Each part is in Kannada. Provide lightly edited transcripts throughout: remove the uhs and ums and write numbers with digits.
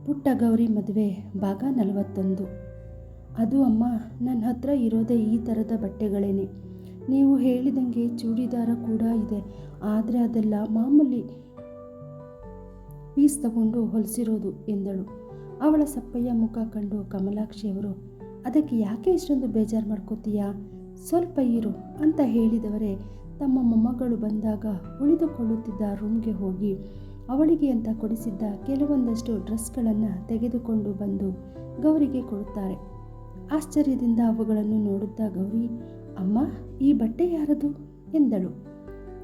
ಪುಟ್ಟ ಗೌರಿ ಮದುವೆ ಭಾಗ 41. ಅದು ಅಮ್ಮ, ನನ್ನ ಹತ್ರ ಇರೋದೇ ಈ ಥರದ ಬಟ್ಟೆಗಳೇನೆ. ನೀವು ಹೇಳಿದಂಗೆ ಚೂಡಿದಾರ ಕೂಡ ಇದೆ, ಆದರೆ ಅದೆಲ್ಲ ಮಾಮೂಲಿ ಪೀಸ್ ತಗೊಂಡು ಹೊಲಿಸಿರೋದು ಎಂದಳು. ಅವಳ ಸಪ್ಪಯ್ಯ ಮುಖ ಕಂಡು ಕಮಲಾಕ್ಷಿಯವರು, ಅದಕ್ಕೆ ಯಾಕೆ ಇಷ್ಟೊಂದು ಬೇಜಾರು ಮಾಡ್ಕೋತೀಯಾ, ಸ್ವಲ್ಪ ಇರು ಅಂತ ಹೇಳಿದವರೇ ತಮ್ಮ ಮೊಮ್ಮಗಳು ಬಂದಾಗ ಉಳಿದುಕೊಳ್ಳುತ್ತಿದ್ದ ರೂಮ್ಗೆ ಹೋಗಿ ಅವಳಿಗೆ ಅಂತ ಕೊಡಿಸಿದ್ದ ಕೆಲವೊಂದಷ್ಟು ಡ್ರೆಸ್ಗಳನ್ನು ತೆಗೆದುಕೊಂಡು ಬಂದು ಗೌರಿಗೆ ಕೊಡುತ್ತಾರೆ. ಆಶ್ಚರ್ಯದಿಂದ ಅವುಗಳನ್ನು ನೋಡುತ್ತಾ ಗೌರಿ, ಅಮ್ಮ, ಈ ಬಟ್ಟೆ ಯಾರದು ಎಂದಳು.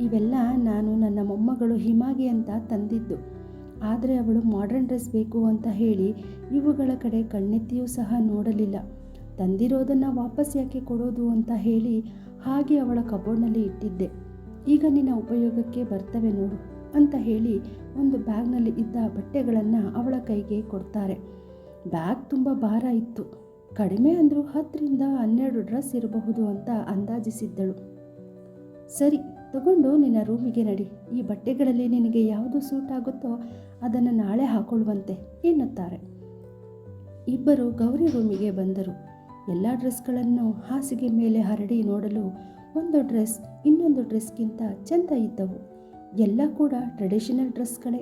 ಇವೆಲ್ಲ ನಾನು ನನ್ನ ಮೊಮ್ಮಗಳು ಹಿಮಾಗೆ ಅಂತ ತಂದಿದ್ದು, ಆದರೆ ಅವಳು ಮಾಡರ್ನ್ ಡ್ರೆಸ್ ಬೇಕು ಅಂತ ಹೇಳಿ ಇವುಗಳ ಕಡೆ ಕಣ್ಣೆತ್ತಿಯೂ ಸಹ ನೋಡಲಿಲ್ಲ. ತಂದಿರೋದನ್ನು ವಾಪಸ್ ಯಾಕೆ ಕೊಡೋದು ಅಂತ ಹೇಳಿ ಹಾಗೆ ಅವಳ ಕಬೋರ್ಡ್ನಲ್ಲಿ ಇಟ್ಟಿದ್ದೆ. ಈಗ ನಿನ್ನ ಉಪಯೋಗಕ್ಕೆ ಬರ್ತವೆ ನೋಡು ಅಂತ ಹೇಳಿ ಒಂದು ಬ್ಯಾಗ್ನಲ್ಲಿ ಇದ್ದ ಬಟ್ಟೆಗಳನ್ನು ಅವಳ ಕೈಗೆ ಕೊಡ್ತಾರೆ. ಬ್ಯಾಗ್ ತುಂಬ ಭಾರ ಇತ್ತು. ಕಡಿಮೆ ಅಂದರೂ 10ರಿಂದ 12 ಡ್ರೆಸ್ ಇರಬಹುದು ಅಂತ ಅಂದಾಜಿಸಿದ್ದಳು. ಸರಿ, ತಗೊಂಡು ನಿನ್ನ ರೂಮಿಗೆ ನಡಿ. ಈ ಬಟ್ಟೆಗಳಲ್ಲಿ ನಿನಗೆ ಯಾವುದು ಸೂಟ್ ಆಗುತ್ತೋ ಅದನ್ನು ನಾಳೆ ಹಾಕೊಳ್ಳುವಂತೆ ಎನ್ನುತ್ತಾರೆ. ಇಬ್ಬರು ಗೌರಿ ರೂಮಿಗೆ ಬಂದರು. ಎಲ್ಲ ಡ್ರೆಸ್ಗಳನ್ನು ಹಾಸಿಗೆ ಮೇಲೆ ಹರಡಿ ನೋಡಲು ಒಂದು ಡ್ರೆಸ್ ಇನ್ನೊಂದು ಡ್ರೆಸ್ಗಿಂತ ಚೆಂದ ಇದ್ದವು. ಎಲ್ಲ ಕೂಡ ಟ್ರೆಡಿಷನಲ್ ಡ್ರೆಸ್ಗಳೇ.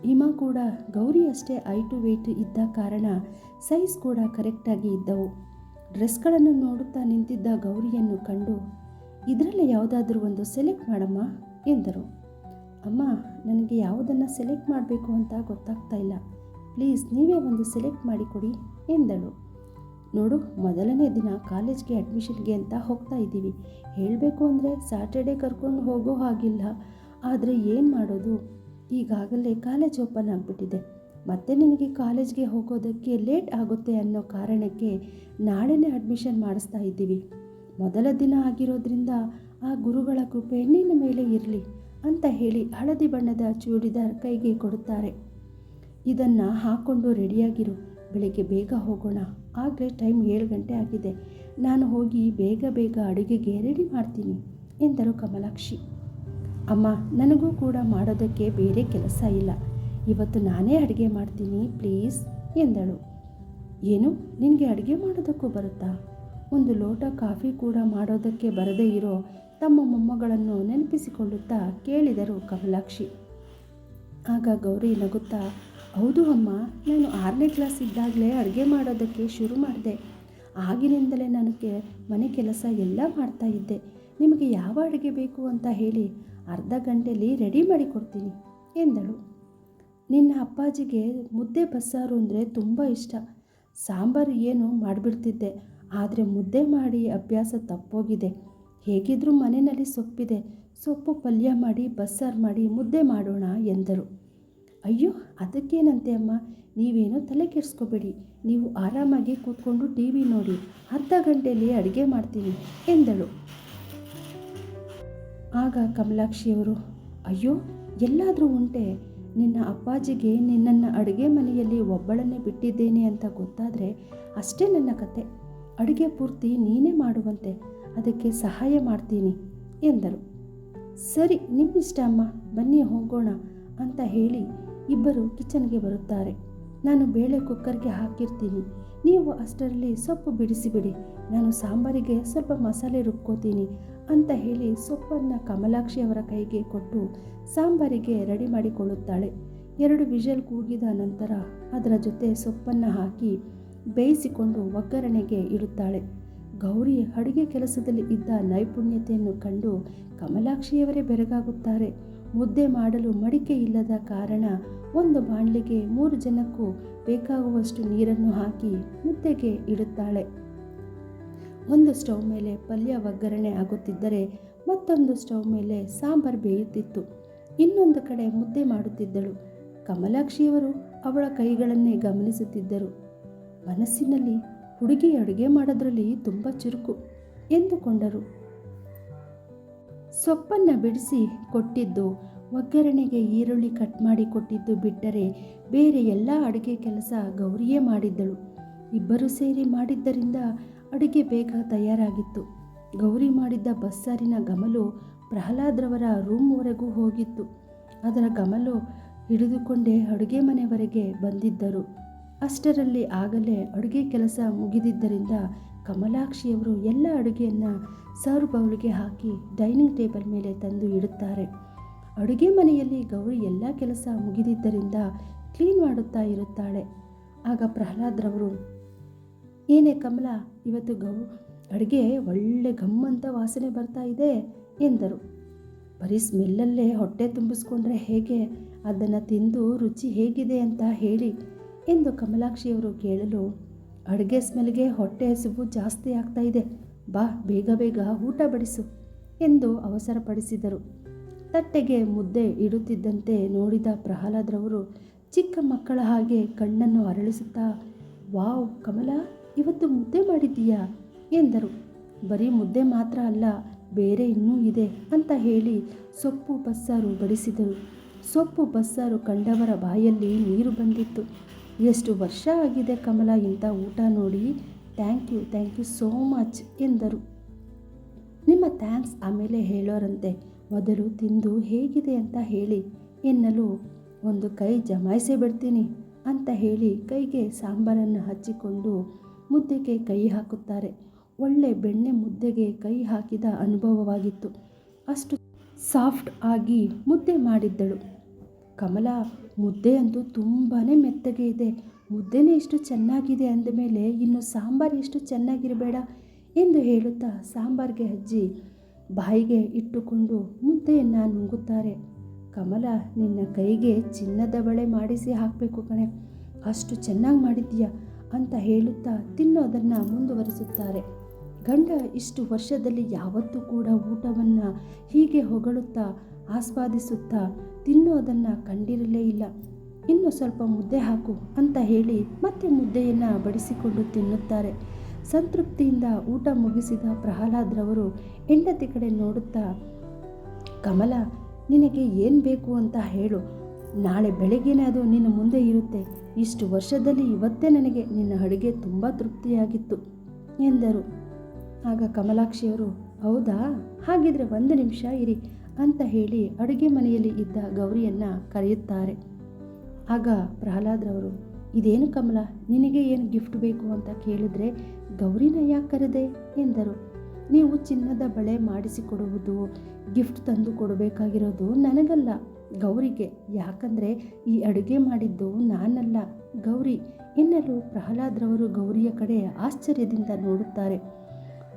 ಹಿಮಾ ಕೂಡ ಗೌರಿ ಅಷ್ಟೇ ಐಟು ವೇಟ್ ಇದ್ದ ಕಾರಣ ಸೈಜ್ ಕೂಡ ಕರೆಕ್ಟಾಗಿ ಇದ್ದವು. ಡ್ರೆಸ್ಗಳನ್ನು ನೋಡುತ್ತಾ ನಿಂತಿದ್ದ ಗೌರಿಯನ್ನು ಕಂಡು, ಇದರಲ್ಲಿ ಯಾವುದಾದ್ರೂ ಒಂದು ಸೆಲೆಕ್ಟ್ ಮಾಡಮ್ಮ ಎಂದರು. ಅಮ್ಮ, ನನಗೆ ಯಾವುದನ್ನು ಸೆಲೆಕ್ಟ್ ಮಾಡಬೇಕು ಅಂತ ಗೊತ್ತಾಗ್ತಾ ಇಲ್ಲ, ಪ್ಲೀಸ್ ನೀವೇ ಒಂದು ಸೆಲೆಕ್ಟ್ ಮಾಡಿಕೊಡಿ ಎಂದಳು. ನೋಡು, ಮೊದಲನೇ ದಿನ ಕಾಲೇಜ್ಗೆ ಅಡ್ಮಿಷನ್ಗೆ ಅಂತ ಹೋಗ್ತಾ ಇದ್ದೀವಿ. ಹೇಳಬೇಕು ಅಂದರೆ ಸ್ಯಾಟರ್ಡೇ ಕರ್ಕೊಂಡು ಹೋಗೋ ಹಾಗಿಲ್ಲ, ಆದರೆ ಏನು ಮಾಡೋದು, ಈಗಾಗಲೇ ಕಾಲೇಜ್ ಓಪನ್ ಆಗಿಬಿಟ್ಟಿದೆ. ಮತ್ತೆ ನಿನಗೆ ಕಾಲೇಜ್ಗೆ ಹೋಗೋದಕ್ಕೆ ಲೇಟ್ ಆಗುತ್ತೆ ಅನ್ನೋ ಕಾರಣಕ್ಕೆ ನಾಳೆನೇ ಅಡ್ಮಿಷನ್ ಮಾಡಿಸ್ತಾ ಇದ್ದೀವಿ. ಮೊದಲ ದಿನ ಆಗಿರೋದ್ರಿಂದ ಆ ಗುರುಗಳ ಕೃಪೆ ನಿನ್ನ ಮೇಲೆ ಇರಲಿ ಅಂತ ಹೇಳಿ ಹಳದಿ ಬಣ್ಣದ ಚೂಡಿದಾರ್ ಕೈಗೆ ಕೊಡುತ್ತಾರೆ. ಇದನ್ನು ಹಾಕ್ಕೊಂಡು ರೆಡಿಯಾಗಿರು, ಬೆಳಿಗ್ಗೆ ಬೇಗ ಹೋಗೋಣ. ಆಗಲೇ ಟೈಮ್ 7 ಗಂಟೆ ಆಗಿದೆ. ನಾನು ಹೋಗಿ ಬೇಗ ಅಡುಗೆಗೆ ರೆಡಿ ಮಾಡ್ತೀನಿ ಎಂದರು ಕಮಲಾಕ್ಷಿ. ಅಮ್ಮ, ನನಗೂ ಕೂಡ ಮಾಡೋದಕ್ಕೆ ಬೇರೆ ಕೆಲಸ ಇಲ್ಲ, ಇವತ್ತು ನಾನೇ ಅಡುಗೆ ಮಾಡ್ತೀನಿ ಪ್ಲೀಸ್ ಎಂದಳು. ಏನು, ನಿನಗೆ ಅಡುಗೆ ಮಾಡೋದಕ್ಕೂ ಬರುತ್ತಾ? ಒಂದು ಲೋಟ ಕಾಫಿ ಕೂಡ ಮಾಡೋದಕ್ಕೆ ಬರದೇ ಇರೋ ತಮ್ಮ ಮೊಮ್ಮಗಳನ್ನು ನೆನಪಿಸಿಕೊಳ್ಳುತ್ತಾ ಕೇಳಿದರು ಕಮಲಾಕ್ಷಿ. ಆಗ ಗೌರಿ ನಗುತ್ತಾ, ಹೌದು ಅಮ್ಮ, ನಾನು 6ನೇ ಕ್ಲಾಸ್ ಇದ್ದಾಗಲೇ ಅಡುಗೆ ಮಾಡೋದಕ್ಕೆ ಶುರು ಮಾಡಿದೆ. ಆಗಿನಿಂದಲೇ ನನಗೆ ಮನೆ ಕೆಲಸ ಎಲ್ಲ ಮಾಡ್ತಾ ಇದ್ದೆ. ನಿಮಗೆ ಯಾವ ಅಡುಗೆ ಬೇಕು ಅಂತ ಹೇಳಿ ಅರ್ಧ ಗಂಟೆಯಲ್ಲಿ ರೆಡಿ ಮಾಡಿ ಕೊಡ್ತೀನಿ ಎಂದಳು. ನಿನ್ನ ಅಪ್ಪಾಜಿಗೆ ಮುದ್ದೆ ಬಸ್ಸಾರು ಅಂದರೆ ತುಂಬ ಇಷ್ಟ. ಸಾಂಬಾರು ಏನು ಮಾಡಿಬಿಡ್ತಿದ್ದೆ, ಆದರೆ ಮುದ್ದೆ ಮಾಡಿ ಅಭ್ಯಾಸ ತಪ್ಪೋಗಿದೆ. ಹೇಗಿದ್ರೂ ಮನೆಯಲ್ಲಿ ಸೊಪ್ಪಿದೆ, ಸೊಪ್ಪು ಪಲ್ಯ ಮಾಡಿ ಬಸ್ಸಾರು ಮಾಡಿ ಮುದ್ದೆ ಮಾಡೋಣ ಎಂದರು. ಅಯ್ಯೋ, ಅದಕ್ಕೇನಂತೆ ಅಮ್ಮ, ನೀವೇನೋ ತಲೆ ಕೆಡಿಸ್ಕೋಬೇಡಿ, ನೀವು ಆರಾಮಾಗಿ ಕೂತ್ಕೊಂಡು TV ನೋಡಿ, ಅರ್ಧ ಗಂಟೆಯಲ್ಲಿ ಅಡುಗೆ ಮಾಡ್ತೀನಿ ಎಂದಳು. ಆಗ ಕಮಲಾಕ್ಷಿಯವರು, ಅಯ್ಯೋ, ಎಲ್ಲಾದರೂ ಉಂಟೆ, ನಿನ್ನ ಅಪ್ಪಾಜಿಗೆ ನಿನ್ನನ್ನು ಅಡುಗೆ ಮನೆಯಲ್ಲಿ ಒಬ್ಬಳನ್ನೇ ಬಿಟ್ಟಿದ್ದೇನೆ ಅಂತ ಗೊತ್ತಾದರೆ ಅಷ್ಟೇ ನನ್ನ ಕತೆ. ಅಡುಗೆ ಪೂರ್ತಿ ನೀನೇ ಮಾಡುವಂತೆ, ಅದಕ್ಕೆ ಸಹಾಯ ಮಾಡ್ತೀನಿ ಎಂದರು. ಸರಿ, ನಿಮ್ಮಿಷ್ಟ ಅಮ್ಮ, ಬನ್ನಿ ಹೋಗೋಣ ಅಂತ ಹೇಳಿ ಇಬ್ಬರು ಕಿಚನ್ಗೆ ಬರುತ್ತಾರೆ. ನಾನು ಬೇಳೆ ಕುಕ್ಕರ್ಗೆ ಹಾಕಿರ್ತೀನಿ, ನೀವು ಅಷ್ಟರಲ್ಲಿ ಸೊಪ್ಪು ಬಿಡಿಸಿಬಿಡಿ, ನಾನು ಸಾಂಬಾರಿಗೆ ಸ್ವಲ್ಪ ಮಸಾಲೆ ರುಬ್ಕೋತೀನಿ ಅಂತ ಹೇಳಿ ಸೊಪ್ಪನ್ನು ಕಮಲಾಕ್ಷಿ ಅವರ ಕೈಗೆ ಕೊಟ್ಟು ಸಾಂಬಾರಿಗೆ ರೆಡಿ ಮಾಡಿಕೊಳ್ಳುತ್ತಾಳೆ. 2 ವಿಷಲ್ ಕೂಗಿದ ನಂತರ ಅದರ ಜೊತೆ ಸೊಪ್ಪನ್ನು ಹಾಕಿ ಬೇಯಿಸಿಕೊಂಡು ಒಗ್ಗರಣೆಗೆ ಇಡುತ್ತಾಳೆ. ಗೌರಿ ಅಡುಗೆ ಕೆಲಸದಲ್ಲಿ ಇದ್ದ ನೈಪುಣ್ಯತೆಯನ್ನು ಕಂಡು ಕಮಲಾಕ್ಷಿಯವರೇ ಬೆರಗಾಗುತ್ತಾರೆ. ಮುದ್ದೆ ಮಾಡಲು ಮಡಿಕೆ ಇಲ್ಲದ ಕಾರಣ ಒಂದು ಬಾಣಲೆಗೆ 3 ಜನಕ್ಕೂ ಬೇಕಾಗುವಷ್ಟು ನೀರನ್ನು ಹಾಕಿ ಮುದ್ದೆಗೆ ಇಡುತ್ತಾಳೆ. ಒಂದು ಸ್ಟವ್ ಮೇಲೆ ಪಲ್ಯ ಒಗ್ಗರಣೆ ಆಗುತ್ತಿದ್ದರೆ ಮತ್ತೊಂದು ಸ್ಟವ್ ಮೇಲೆ ಸಾಂಬಾರು ಬೇಯುತ್ತಿತ್ತು. ಇನ್ನೊಂದು ಕಡೆ ಮುದ್ದೆ ಮಾಡುತ್ತಿದ್ದಳು. ಕಮಲಾಕ್ಷಿಯವರು ಅವಳ ಕೈಗಳನ್ನೇ ಗಮನಿಸುತ್ತಿದ್ದರು. ಮನಸ್ಸಿನಲ್ಲಿ, ಹುಡುಗಿ ಅಡುಗೆ ಮಾಡೋದ್ರಲ್ಲಿ ತುಂಬ ಚುರುಕು ಎಂದುಕೊಂಡರು. ಸೊಪ್ಪನ್ನು ಬಿಡಿಸಿ ಕೊಟ್ಟಿದ್ದು, ಒಗ್ಗರಣೆಗೆ ಈರುಳ್ಳಿ ಕಟ್ ಮಾಡಿ ಕೊಟ್ಟಿದ್ದು ಬಿಟ್ಟರೆ ಬೇರೆ ಎಲ್ಲ ಅಡುಗೆ ಕೆಲಸ ಗೌರಿಯೇ ಮಾಡಿದ್ದಳು. ಇಬ್ಬರು ಸೇರಿ ಮಾಡಿದ್ದರಿಂದ ಅಡುಗೆ ಬೇಗ ತಯಾರಾಗಿತ್ತು. ಗೌರಿ ಮಾಡಿದ್ದ ಬಸ್ಸಾರಿನ ಗಮಲು ಪ್ರಹ್ಲಾದ್ರವರ ರೂಮ್ವರೆಗೂ ಹೋಗಿತ್ತು. ಅದರ ಗಮಲು ಹಿಡಿದುಕೊಂಡೇ ಅಡುಗೆ ಮನೆವರೆಗೆ ಬಂದಿದ್ದರು. ಅಷ್ಟರಲ್ಲಿ ಆಗಲೇ ಅಡುಗೆ ಕೆಲಸ ಮುಗಿದಿದ್ದರಿಂದ ಕಮಲಾಕ್ಷಿಯವರು ಎಲ್ಲ ಅಡುಗೆಯನ್ನು ಸರ್ವ್ ಬೌಲ್ಗೆ ಹಾಕಿ ಡೈನಿಂಗ್ ಟೇಬಲ್ ಮೇಲೆ ತಂದು ಇಡುತ್ತಾರೆ. ಅಡುಗೆ ಮನೆಯಲ್ಲಿ ಗೌರಿ ಎಲ್ಲ ಕೆಲಸ ಮುಗಿದಿದ್ದರಿಂದ ಕ್ಲೀನ್ ಮಾಡುತ್ತಾ ಇರುತ್ತಾಳೆ. ಆಗ ಪ್ರಹ್ಲಾದ್ರವರು, ಏನೇ ಕಮಲ, ಇವತ್ತು ಅಡುಗೆ ಒಳ್ಳೆ ಘಮ್ಮಂತ ವಾಸನೆ ಬರ್ತಾ ಇದೆ ಎಂದರು. ಬರೀ ಸ್ಮೆಲ್ಲಲ್ಲೇ ಹೊಟ್ಟೆ ತುಂಬಿಸ್ಕೊಂಡ್ರೆ ಹೇಗೆ? ಅದನ್ನು ತಿಂದು ರುಚಿ ಹೇಗಿದೆ ಅಂತ ಹೇಳಿ ಎಂದು ಕಮಲಾಕ್ಷಿಯವರು ಕೇಳಲು, ಅಡುಗೆ ಸ್ಮೆಲ್ಗೆ ಹೊಟ್ಟೆ ಹಸಿವು ಜಾಸ್ತಿ ಆಗ್ತಾ ಇದೆ, ಬಾ ಬೇಗ ಬೇಗ ಊಟ ಬಡಿಸು ಎಂದು ಅವಸರಪಡಿಸಿದರು. ತಟ್ಟೆಗೆ ಮುದ್ದೆ ಇಡುತ್ತಿದ್ದಂತೆ ನೋಡಿದ ಪ್ರಹ್ಲಾದ್ರವರು ಚಿಕ್ಕ ಮಕ್ಕಳ ಹಾಗೆ ಕಣ್ಣನ್ನು ಅರಳಿಸುತ್ತಾ, ವಾವ್ ಕಮಲ, ಇವತ್ತು ಮುದ್ದೆ ಮಾಡಿದ್ದೀಯಾ ಎಂದರು. ಬರೀ ಮುದ್ದೆ ಮಾತ್ರ ಅಲ್ಲ, ಬೇರೆ ಇನ್ನೂ ಇದೆ ಅಂತ ಹೇಳಿ ಸೊಪ್ಪು ಬಸ್ಸಾರು ಬಡಿಸಿದರು. ಸೊಪ್ಪು ಬಸ್ಸಾರು ಕಂಡವರ ಬಾಯಲ್ಲಿ ನೀರು ಬಂದಿತ್ತು. ಎಷ್ಟು ವರ್ಷ ಆಗಿದೆ ಕಮಲ ಇಂಥ ಊಟ ನೋಡಿ, ಥ್ಯಾಂಕ್ ಯು ಸೋ ಮಚ್ ಎಂದರು. ನಿಮ್ಮ ಥ್ಯಾಂಕ್ಸ್ ಆಮೇಲೆ ಹೇಳೋರಂತೆ, ಮೊದಲು ತಿಂದು ಹೇಗಿದೆ ಅಂತ ಹೇಳಿ ಎನ್ನಲು, ಒಂದು ಕೈ ಜಮಾಯಿಸೇ ಬಿಡ್ತೀನಿ ಅಂತ ಹೇಳಿ ಕೈಗೆ ಸಾಂಬಾರನ್ನು ಹಚ್ಚಿಕೊಂಡು ಮುದ್ದೆಗೆ ಕೈ ಹಾಕುತ್ತಾರೆ. ಒಳ್ಳೆ ಬೆಣ್ಣೆ ಮುದ್ದೆಗೆ ಕೈ ಹಾಕಿದ ಅನುಭವವಾಗಿತ್ತು. ಅಷ್ಟು ಸಾಫ್ಟ್ ಆಗಿ ಮುದ್ದೆ ಮಾಡಿದ್ದಳು. ಕಮಲ, ಮುದ್ದೆ ಅಂತೂ ತುಂಬಾ ಮೆತ್ತಗೆ ಇದೆ, ಮುದ್ದೆನೇ ಇಷ್ಟು ಚೆನ್ನಾಗಿದೆ ಅಂದಮೇಲೆ ಇನ್ನು ಸಾಂಬಾರು ಎಷ್ಟು ಚೆನ್ನಾಗಿರಬೇಡ ಎಂದು ಹೇಳುತ್ತಾ ಸಾಂಬಾರಿಗೆ ಹಚ್ಚಿ ಬಾಯಿಗೆ ಇಟ್ಟುಕೊಂಡು ಮುದ್ದೆಯನ್ನು ನುಂಗುತ್ತಾರೆ. ಕಮಲ, ನಿನ್ನ ಕೈಗೆ ಚಿನ್ನದ ಬಳೆ ಮಾಡಿಸಿ ಹಾಕಬೇಕು ಕಣೆ, ಅಷ್ಟು ಚೆನ್ನಾಗಿ ಮಾಡಿದ್ದೀಯಾ ಅಂತ ಹೇಳುತ್ತಾ ತಿನ್ನೋದನ್ನು ಮುಂದುವರಿಸುತ್ತಾರೆ. ಗಂಡ ಇಷ್ಟು ವರ್ಷದಲ್ಲಿ ಯಾವತ್ತೂ ಕೂಡ ಊಟವನ್ನು ಹೀಗೆ ಹೊಗಳುತ್ತಾ ಆಸ್ವಾದಿಸುತ್ತಾ ತಿನ್ನೋದನ್ನು ಕಂಡಿರಲೇ ಇಲ್ಲ. ಇನ್ನು ಸ್ವಲ್ಪ ಮುದ್ದೆ ಹಾಕು ಅಂತ ಹೇಳಿ ಮತ್ತೆ ಮುದ್ದೆಯನ್ನು ಬಡಿಸಿಕೊಂಡು ತಿನ್ನುತ್ತಾರೆ. ಸಂತೃಪ್ತಿಯಿಂದ ಊಟ ಮುಗಿಸಿದ ಪ್ರಹ್ಲಾದ್ರವರು ಹೆಂಡತಿ ಕಡೆ ನೋಡುತ್ತಾ, ಕಮಲ, ನಿನಗೆ ಏನು ಬೇಕು ಅಂತ ಹೇಳು, ನಾಳೆ ಬೆಳಗ್ಗೆನೇ ಅದು ನಿನ್ನ ಮುಂದೆ ಇರುತ್ತೆ. ಇಷ್ಟು ವರ್ಷದಲ್ಲಿ ಇವತ್ತೇ ನನಗೆ ನಿನ್ನ ಅಡುಗೆ ತುಂಬ ತೃಪ್ತಿಯಾಗಿತ್ತು ಎಂದರು. ಆಗ ಕಮಲಾಕ್ಷಿಯವರು, ಹೌದಾ, ಹಾಗಿದ್ರೆ 1 ನಿಮಿಷ ಇರಿ ಅಂತ ಹೇಳಿ ಅಡುಗೆ ಮನೆಯಲ್ಲಿ ಇದ್ದ ಗೌರಿಯನ್ನು ಕರೆಯುತ್ತಾರೆ. ಆಗ ಪ್ರಹ್ಲಾದ್ರವರು, ಇದೇನು ಕಮಲ, ನಿನಗೆ ಏನು ಗಿಫ್ಟ್ ಬೇಕು ಅಂತ ಕೇಳಿದ್ರೆ ಗೌರಿನ ಯಾಕೆ ಕರೆದೆ ಎಂದರು. ನೀವು ಚಿನ್ನದ ಬಳೆ ಮಾಡಿಸಿಕೊಡುವುದು, ಗಿಫ್ಟ್ ತಂದು ಕೊಡಬೇಕಾಗಿರೋದು ನನಗಲ್ಲ, ಗೌರಿಗೆ. ಯಾಕಂದರೆ ಈ ಅಡುಗೆ ಮಾಡಿದ್ದು ನಾನಲ್ಲ, ಗೌರಿ ಎನ್ನಲು ಪ್ರಹ್ಲಾದ್ರವರು ಗೌರಿಯ ಕಡೆ ಆಶ್ಚರ್ಯದಿಂದ ನೋಡುತ್ತಾರೆ.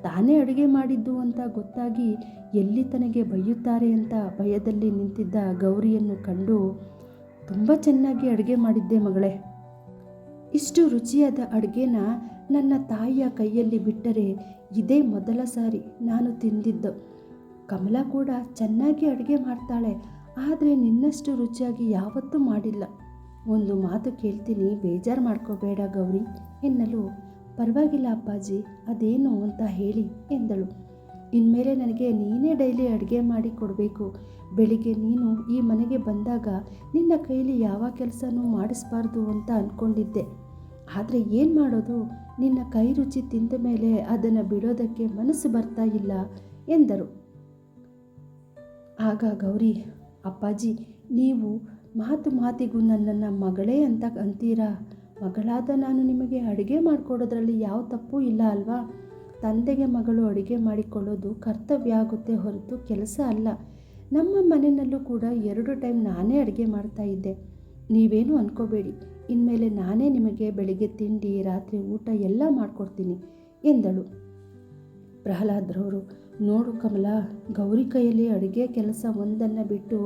ತಾನೇ ಅಡುಗೆ ಮಾಡಿದ್ದು ಅಂತ ಗೊತ್ತಾಗಿ ಎಲ್ಲಿ ತನಗೆ ಬೈಯುತ್ತಾರೆ ಅಂತ ಭಯದಲ್ಲಿ ನಿಂತಿದ್ದ ಗೌರಿಯನ್ನು ಕಂಡು, ತುಂಬ ಚೆನ್ನಾಗಿ ಅಡುಗೆ ಮಾಡಿದ್ದೆ ಮಗಳೇ, ಇಷ್ಟು ರುಚಿಯಾದ ಅಡುಗೆನ ನನ್ನ ತಾಯಿಯ ಕೈಯಲ್ಲಿ ಬಿಟ್ಟರೆ ಇದೇ ಮೊದಲ ಸಾರಿ ನಾನು ತಿಂದಿದ್ದು. ಕಮಲ ಕೂಡ ಚೆನ್ನಾಗಿ ಅಡುಗೆ ಮಾಡ್ತಾಳೆ, ಆದರೆ ನಿನ್ನಷ್ಟು ರುಚಿಯಾಗಿ ಯಾವತ್ತೂ ಮಾಡಿಲ್ಲ. ಒಂದು ಮಾತು ಕೇಳ್ತೀನಿ, ಬೇಜಾರು ಮಾಡ್ಕೋಬೇಡ ಗೌರಿ ಎನ್ನಲು, ಪರವಾಗಿಲ್ಲ ಅಪ್ಪಾಜಿ, ಅದೇನು ಅಂತ ಹೇಳಿ ಎಂದಳು. ಇನ್ಮೇಲೆ ನನಗೆ ನೀನೇ ಡೈಲಿ ಅಡುಗೆ ಮಾಡಿ ಕೊಡಬೇಕು. ಬೆಳಿಗ್ಗೆ ನೀನು ಈ ಮನೆಗೆ ಬಂದಾಗ ನಿನ್ನ ಕೈಲಿ ಯಾವ ಕೆಲಸನೂ ಮಾಡಿಸ್ಬಾರ್ದು ಅಂತ ಅಂದ್ಕೊಂಡಿದ್ದೆ. ಆದರೆ ಏನು ಮಾಡೋದು, ನಿನ್ನ ಕೈ ರುಚಿ ತಿಂದ ಮೇಲೆ ಅದನ್ನು ಬಿಡೋದಕ್ಕೆ ಮನಸ್ಸು ಬರ್ತಾ ಇಲ್ಲ ಎಂದರು. ಆಗ ಗೌರಿ, ಅಪ್ಪಾಜಿ, ನೀವು ಮಾತಿಗೂ ನನ್ನನ್ನು ಮಗಳೇ ಅಂತ ಅಂತೀರಾ. ಮಗಳಾದ ನಾನು ನಿಮಗೆ ಅಡುಗೆ ಮಾಡಿಕೊಡೋದ್ರಲ್ಲಿ ಯಾವ ತಪ್ಪು ಇಲ್ಲ ಅಲ್ವಾ? ತಂದೆಗೆ ಮಗಳು ಅಡುಗೆ ಮಾಡಿಕೊಳ್ಳೋದು ಕರ್ತವ್ಯ ಆಗುತ್ತೆ ಹೊರತು ಕೆಲಸ ಅಲ್ಲ. ನಮ್ಮ ಮನೆಯಲ್ಲೂ ಕೂಡ 2 ಟೈಮ್ ನಾನೇ ಅಡುಗೆ ಮಾಡ್ತಾಯಿದ್ದೆ. ನೀವೇನು ಅಂದ್ಕೋಬೇಡಿ, ಇನ್ಮೇಲೆ ನಾನೇ ನಿಮಗೆ ಬೆಳಿಗ್ಗೆ ತಿಂಡಿ, ರಾತ್ರಿ ಊಟ ಎಲ್ಲ ಮಾಡಿಕೊಡ್ತೀನಿ ಎಂದಳು. ಪ್ರಹ್ಲಾದ್ರವರು, ನೋಡು ಕಮಲ, ಗೌರಿ ಕೈಯಲ್ಲಿ ಅಡುಗೆ ಕೆಲಸ ಒಂದನ್ನು ಬಿಟ್ಟು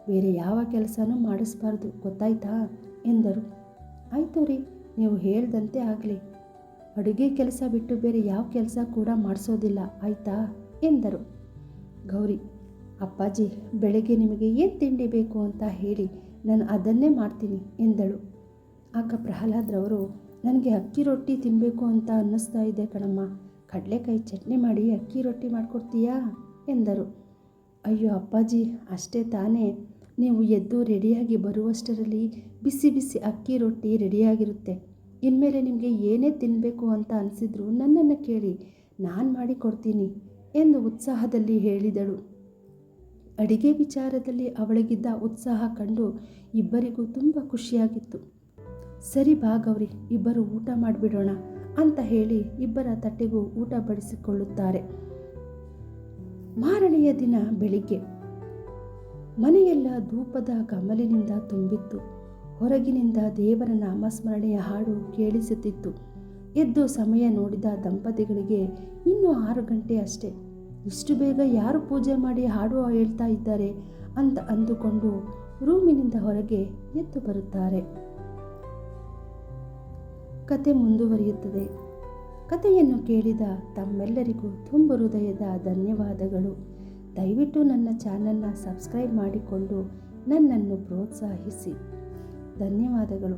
ಬೇರೆ ಯಾವ ಕೆಲಸನೂ ಮಾಡಿಸ್ಬಾರ್ದು, ಗೊತ್ತಾಯ್ತಾ ಎಂದರು. ಆಯಿತು ರೀ, ನೀವು ಹೇಳ್ದಂತೆ ಆಗಲಿ, ಅಡುಗೆ ಕೆಲಸ ಬಿಟ್ಟು ಬೇರೆ ಯಾವ ಕೆಲಸ ಕೂಡ ಮಾಡಿಸೋದಿಲ್ಲ ಆಯಿತಾ ಎಂದರು. ಗೌರಿ, ಅಪ್ಪಾಜಿ, ಬೆಳಗ್ಗೆ ನಿಮಗೆ ಏನು ತಿಂಡಿ ಬೇಕು ಅಂತ ಹೇಳಿ ನಾನು ಅದನ್ನೇ ಮಾಡ್ತೀನಿ ಎಂದಳು. ಆಗ ಪ್ರಹ್ಲಾದ್ರವರು, ನನಗೆ ಅಕ್ಕಿ ರೊಟ್ಟಿ ತಿನ್ನಬೇಕು ಅಂತ ಅನ್ನಿಸ್ತಾ ಇದೆ ಕಣಮ್ಮ, ಕಡಲೆಕಾಯಿ ಚಟ್ನಿ ಮಾಡಿ ಅಕ್ಕಿ ರೊಟ್ಟಿ ಮಾಡಿಕೊಡ್ತೀಯಾ ಎಂದರು. ಅಯ್ಯೋ ಅಪ್ಪಾಜಿ, ಅಷ್ಟೇ ತಾನೇ, ನೀವು ಎದ್ದು ರೆಡಿಯಾಗಿ ಬರುವಷ್ಟರಲ್ಲಿ ಬಿಸಿ ಬಿಸಿ ಅಕ್ಕಿ ರೊಟ್ಟಿ ರೆಡಿಯಾಗಿರುತ್ತೆ. ಇನ್ಮೇಲೆ ನಿಮಗೆ ಏನೇ ತಿನ್ನಬೇಕು ಅಂತ ಅನಿಸಿದ್ರು ನನ್ನನ್ನು ಕೇಳಿ, ನಾನು ಮಾಡಿ ಕೊಡ್ತೀನಿ ಎಂದು ಉತ್ಸಾಹದಲ್ಲಿ ಹೇಳಿದಳು. ಅಡಿಗೆ ವಿಚಾರದಲ್ಲಿ ಅವಳಿಗಿದ್ದ ಉತ್ಸಾಹ ಕಂಡು ಇಬ್ಬರಿಗೂ ತುಂಬ ಖುಷಿಯಾಗಿತ್ತು. ಸರಿ ಬಾ ಗೌರಿ, ಇಬ್ಬರು ಊಟ ಮಾಡಿಬಿಡೋಣ ಅಂತ ಹೇಳಿ ಇಬ್ಬರ ತಟ್ಟೆಗೂ ಊಟ ಬಡಿಸಿಕೊಳ್ಳುತ್ತಾರೆ. ಮಾರನೆಯ ದಿನ ಬೆಳಿಗ್ಗೆ ಮನೆಯೆಲ್ಲ ಧೂಪದ ಕಮಲಿನಿಂದ ತುಂಬಿತ್ತು. ಹೊರಗಿನಿಂದ ದೇವರ ನಾಮಸ್ಮರಣೆಯ ಹಾಡು ಕೇಳಿಸುತ್ತಿತ್ತು. ಎದ್ದು ಸಮಯ ನೋಡಿದ ದಂಪತಿಗಳಿಗೆ ಇನ್ನೂ 6 ಗಂಟೆ ಅಷ್ಟೇ. ಇಷ್ಟು ಬೇಗ ಯಾರು ಪೂಜೆ ಮಾಡಿ ಹಾಡು ಹೇಳ್ತಾ ಇದ್ದಾರೆ ಅಂತ ಅಂದುಕೊಂಡು ರೂಮಿನಿಂದ ಹೊರಗೆ ಎದ್ದು ಬರುತ್ತಾರೆ. ಕತೆ ಮುಂದುವರಿಯುತ್ತದೆ. ಕತೆಯನ್ನು ಕೇಳಿದ ತಮ್ಮೆಲ್ಲರಿಗೂ ತುಂಬ ಹೃದಯದ ಧನ್ಯವಾದಗಳು. ದಯವಿಟ್ಟು ನನ್ನ ಚಾನಲ್ನ ಸಬ್ಸ್ಕ್ರೈಬ್ ಮಾಡಿಕೊಂಡು ನನ್ನನ್ನು ಪ್ರೋತ್ಸಾಹಿಸಿ. ಧನ್ಯವಾದಗಳು.